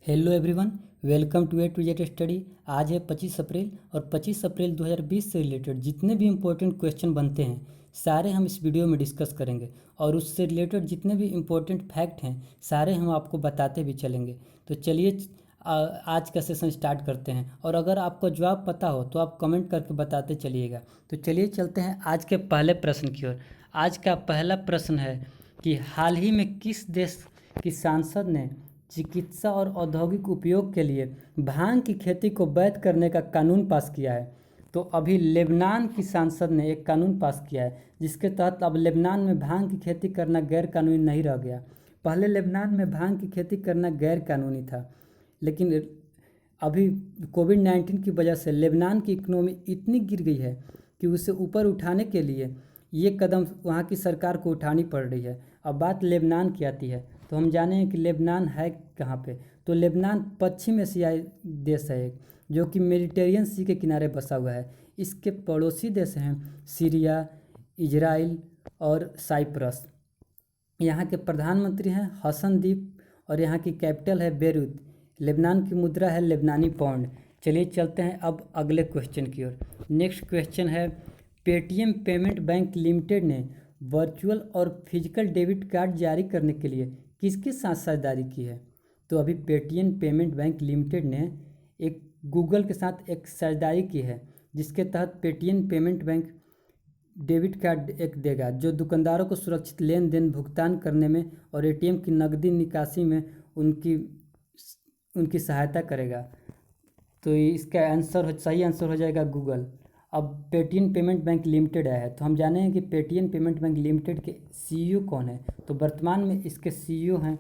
Hello everyone, welcome to A to Z study. आज है 25 अप्रैल और 25 अप्रैल 2020 से रिलेटेड जितने भी इम्पोर्टेंट क्वेश्चन बनते हैं सारे हम इस वीडियो में डिस्कस करेंगे और उससे रिलेटेड जितने भी इम्पोर्टेंट फैक्ट हैं सारे हम आपको बताते भी चलेंगे। तो चलिए आज का सेशन स्टार्ट करते हैं और अगर आपको जवाब पता हो तो आप कमेंट करके बताते चलिएगा। तो चलिए चलते हैं आज के पहले प्रश्न की ओर। आज का पहला प्रश्न है कि हाल ही में किस देश की सांसद ने चिकित्सा और औद्योगिक उपयोग के लिए भांग की खेती को वैध करने का कानून पास किया है। तो अभी लेबनान की सांसद ने एक कानून पास किया है जिसके तहत अब लेबनान में भांग की खेती करना गैर कानूनी नहीं रह गया। पहले लेबनान में भांग की खेती करना गैर कानूनी था, लेकिन अभी कोविड-19 की वजह से लेबनान की इकोनॉमी इतनी गिर गई है कि उसे ऊपर उठाने के लिए ये कदम वहाँ की सरकार को उठानी पड़ रही है। अब बात लेबनान की आती है तो हम जाने कि लेबनान है कहाँ पे। तो लेबनान पश्चिम एशियाई देश है एक, जो कि मेडिटेरियन सी के किनारे बसा हुआ है। इसके पड़ोसी देश हैं सीरिया, इजराइल और साइप्रस। यहाँ के प्रधानमंत्री हैं हसन दीप और यहाँ की कैपिटल है बेरूत। लेबनान की मुद्रा है लेबनानी पाउंड। चलिए चलते हैं अब अगले क्वेश्चन की ओर। नेक्स्ट क्वेश्चन है, पेटीएम पेमेंट बैंक लिमिटेड ने वर्चुअल और फिजिकल डेबिट कार्ड जारी करने के लिए किसके साथ साझेदारी की है। तो अभी पेटीएम पेमेंट बैंक लिमिटेड ने एक गूगल के साथ एक साझेदारी की है जिसके तहत Paytm payment bank debit card एक देगा जो दुकानदारों को सुरक्षित लेन देन भुगतान करने में और एटीएम की नकदी निकासी में उनकी सहायता करेगा। तो इसका सही आंसर हो जाएगा गूगल। अब पेटीएम पेमेंट बैंक लिमिटेड आया है तो हम जाने हैं कि पेटीएम पेमेंट बैंक लिमिटेड के सीईओ कौन है। तो वर्तमान में इसके सीईओ हैं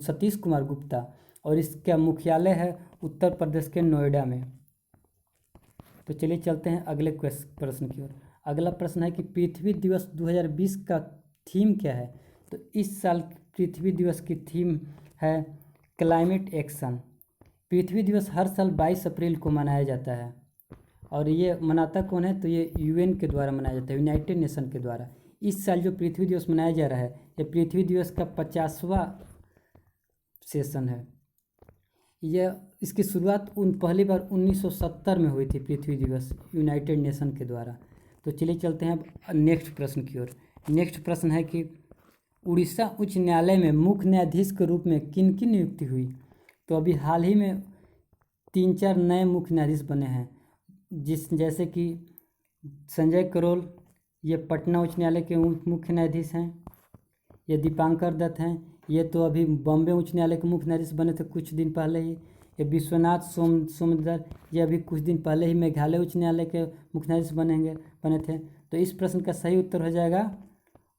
सतीश कुमार गुप्ता और इसका मुख्यालय है उत्तर प्रदेश के नोएडा में। तो चलिए चलते हैं अगले प्रश्न की ओर। अगला प्रश्न है कि पृथ्वी दिवस 2020 का थीम क्या है। तो इस साल पृथ्वी दिवस की थीम है क्लाइमेट एक्शन। पृथ्वी दिवस हर साल 22 अप्रैल को मनाया जाता है और ये मनाता कौन है। तो ये यूएन के द्वारा मनाया जाता है, यूनाइटेड नेशन के द्वारा। इस साल जो पृथ्वी दिवस मनाया जा रहा है ये पृथ्वी दिवस का 50वां सेशन है। यह इसकी शुरुआत पहली बार 1970 में हुई थी पृथ्वी दिवस यूनाइटेड नेशन के द्वारा। तो चलिए चलते हैं अब नेक्स्ट प्रश्न की ओर। नेक्स्ट प्रश्न है कि उड़ीसा उच्च न्यायालय में मुख्य न्यायाधीश के रूप में किन की नियुक्ति हुई। तो अभी हाल ही में 3-4 नए मुख्य न्यायाधीश बने हैं जैसे कि संजय करोल, ये पटना उच्च न्यायालय के मुख्य न्यायाधीश हैं। ये दीपांकर दत्त हैं, ये तो अभी बॉम्बे उच्च न्यायालय के मुख्य न्यायाधीश बने थे कुछ दिन पहले ही। ये विश्वनाथ सोमदर, ये अभी कुछ दिन पहले ही मेघालय उच्च न्यायालय के मुख्य न्यायाधीश बने थे। तो इस प्रश्न का सही उत्तर हो जाएगा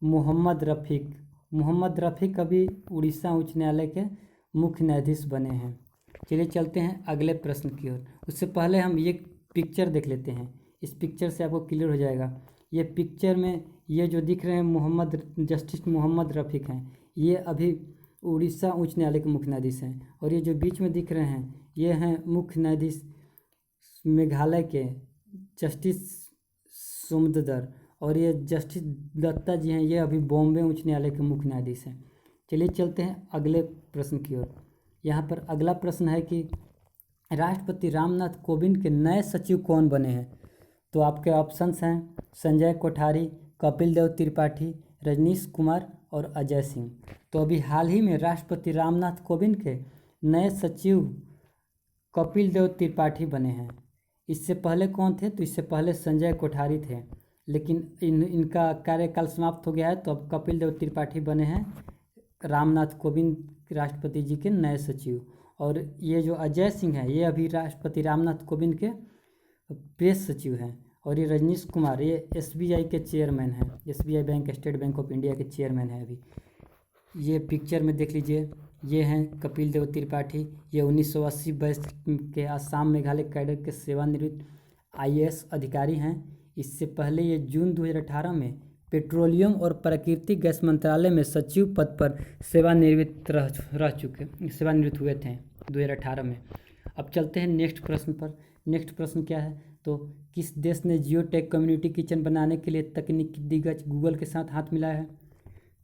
मोहम्मद रफ़ीक। मोहम्मद रफ़ीक अभी उड़ीसा उच्च न्यायालय के मुख्य न्यायाधीश बने हैं। चलिए चलते हैं अगले प्रश्न की ओर। उससे पहले हम ये पिक्चर देख लेते हैं, इस पिक्चर से आपको क्लियर हो जाएगा। ये पिक्चर में ये जो दिख रहे हैं जस्टिस मोहम्मद रफ़ीक हैं, ये अभी उड़ीसा उच्च न्यायालय के मुख्य न्यायाधीश हैं। और ये जो बीच में दिख रहे हैं ये हैं मुख्य न्यायाधीश मेघालय के जस्टिस सोमदर, और ये जस्टिस दत्ता जी हैं, ये अभी बॉम्बे उच्च न्यायालय के मुख्य न्यायाधीश हैं। चलिए चलते हैं अगले प्रश्न की ओर। यहाँ पर अगला प्रश्न है कि राष्ट्रपति रामनाथ कोविंद के नए सचिव कौन बने हैं। तो आपके ऑप्शंस हैं संजय कोठारी, कपिल देव त्रिपाठी, रजनीश कुमार और अजय सिंह। तो अभी हाल ही में राष्ट्रपति रामनाथ कोविंद के नए सचिव कपिल देव त्रिपाठी बने हैं। इससे पहले कौन थे। तो इससे पहले संजय कोठारी थे, लेकिन इनका कार्यकाल समाप्त हो गया है तो अब कपिल देव त्रिपाठी बने हैं रामनाथ कोविंद राष्ट्रपति जी के नए सचिव। और ये जो अजय सिंह हैं ये अभी राष्ट्रपति रामनाथ कोविंद के प्रेस सचिव हैं। और ये रजनीश कुमार ये एसबीआई के चेयरमैन हैं, SBI bank state bank of India के चेयरमैन हैं अभी। ये पिक्चर में देख लीजिए, ये हैं कपिल देव त्रिपाठी। ये 1980 बैच के आसाम मेघालय कैडर के सेवानिवृत्त आईएएस अधिकारी हैं। इससे पहले ये जून 2018 में पेट्रोलियम और प्राकृतिक गैस मंत्रालय में सचिव पद पर सेवानिवृत्त हुए थे 2018 में। अब चलते हैं नेक्स्ट प्रश्न पर। नेक्स्ट प्रश्न क्या है। तो किस देश ने जियोटेक कम्युनिटी किचन बनाने के लिए तकनीकी दिग्गज गूगल के साथ हाथ मिलाया है।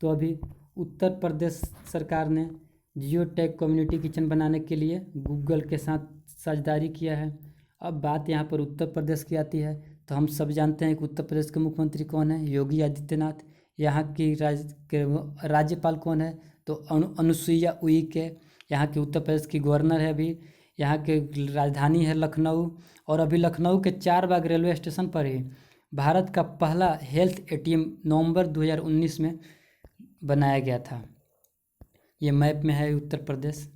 तो अभी उत्तर प्रदेश सरकार ने जियो टेक कम्युनिटी किचन बनाने के लिए गूगल के साथ साझेदारी किया है। अब बात यहाँ पर उत्तर प्रदेश की आती है, तो हम सब जानते हैं कि उत्तर प्रदेश के मुख्यमंत्री कौन है, योगी आदित्यनाथ। यहाँ की राज्यपाल कौन है, तो अनुसुईया उइके। यहाँ के उत्तर प्रदेश की गवर्नर है अभी। यहाँ के राजधानी है लखनऊ, और अभी लखनऊ के चारबाग रेलवे स्टेशन पर ही भारत का पहला हेल्थ एटीएम नवंबर 2019 में बनाया गया था। ये मैप में है उत्तर प्रदेश।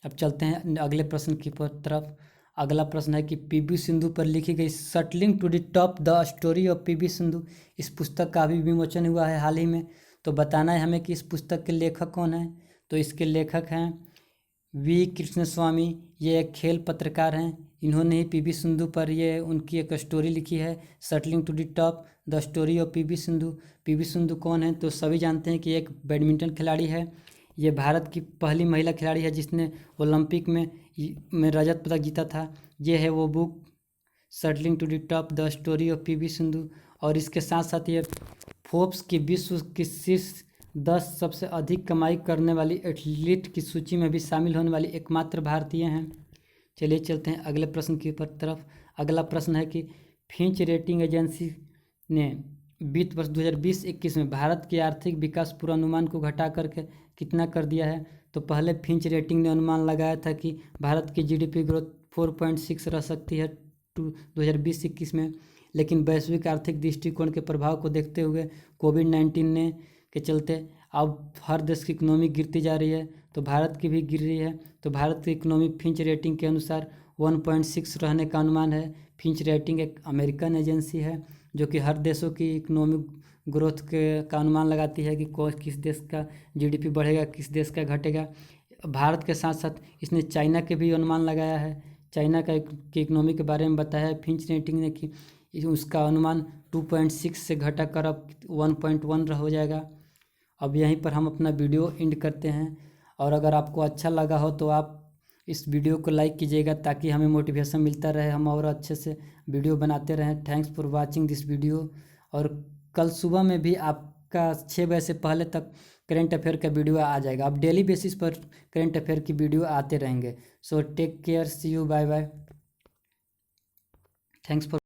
अब चलते हैं अगले प्रश्न की तरफ। अगला प्रश्न है कि पीवी सिंधु पर लिखी गई shuttling to the top the story of PV Sindhu, इस पुस्तक का अभी विमोचन हुआ है हाल ही में। तो बताना है हमें कि इस पुस्तक के लेखक कौन हैं। तो इसके लेखक हैं वी कृष्णस्वामी। ये एक खेल पत्रकार हैं। इन्होंने ही पीवी सिंधु पर ये उनकी एक स्टोरी लिखी है, shuttling to the top the story of PV Sindhu. PV Sindhu कौन है, तो सभी जानते हैं कि एक बैडमिंटन खिलाड़ी है। ये भारत की पहली महिला खिलाड़ी है जिसने ओलंपिक में रजत पदक जीता था। ये है वो book, shuttling to the top the story of PV Sindhu. और इसके साथ साथ ये फोर्ब्स की विश्व की शीर्ष 10 सबसे अधिक कमाई करने वाली एथलीट की सूची में भी शामिल होने वाली एकमात्र भारतीय हैं। चलिए चलते हैं अगले प्रश्न की तरफ। अगला प्रश्न है कि फिंच रेटिंग एजेंसी ने वित्त वर्ष 2020-21 में भारत के आर्थिक विकास पूर्वानुमान को घटा करके कितना कर दिया है। तो पहले फिंच रेटिंग ने अनुमान लगाया था कि भारत की जीडीपी ग्रोथ 4.6 रह सकती है 2020-21 में, लेकिन वैश्विक आर्थिक दृष्टिकोण के प्रभाव को देखते हुए कोविड-19 के चलते अब हर देश की इकोनॉमी गिरती जा रही है, तो भारत की भी गिर रही है। तो भारत की इकोनॉमी फिंच रेटिंग के अनुसार 1.6 रहने का अनुमान है। फिंच रेटिंग एक अमेरिकन एजेंसी है जो कि हर देशों की इकोनॉमिक ग्रोथ का अनुमान लगाती है कि किस देश का जीडीपी बढ़ेगा, किस देश का घटेगा। भारत के साथ साथ इसने चाइना के भी अनुमान लगाया है। चाइना की इकोनॉमी के बारे में बताया है फिंच रेटिंग ने कि उसका अनुमान 2.6 से घटा कर अब 1.1 हो जाएगा। अब यहीं पर हम अपना वीडियो एंड करते हैं, और अगर आपको अच्छा लगा हो तो आप इस वीडियो को लाइक कीजिएगा ताकि हमें मोटिवेशन मिलता रहे, हम और अच्छे से वीडियो बनाते रहें। Thanks for watching this video. और कल सुबह में भी आपका 6 बजे से पहले तक करेंट अफेयर का वीडियो आ जाएगा। अब डेली बेसिस पर करेंट अफेयर की वीडियो आते रहेंगे। So take care, see you, bye bye, thanks for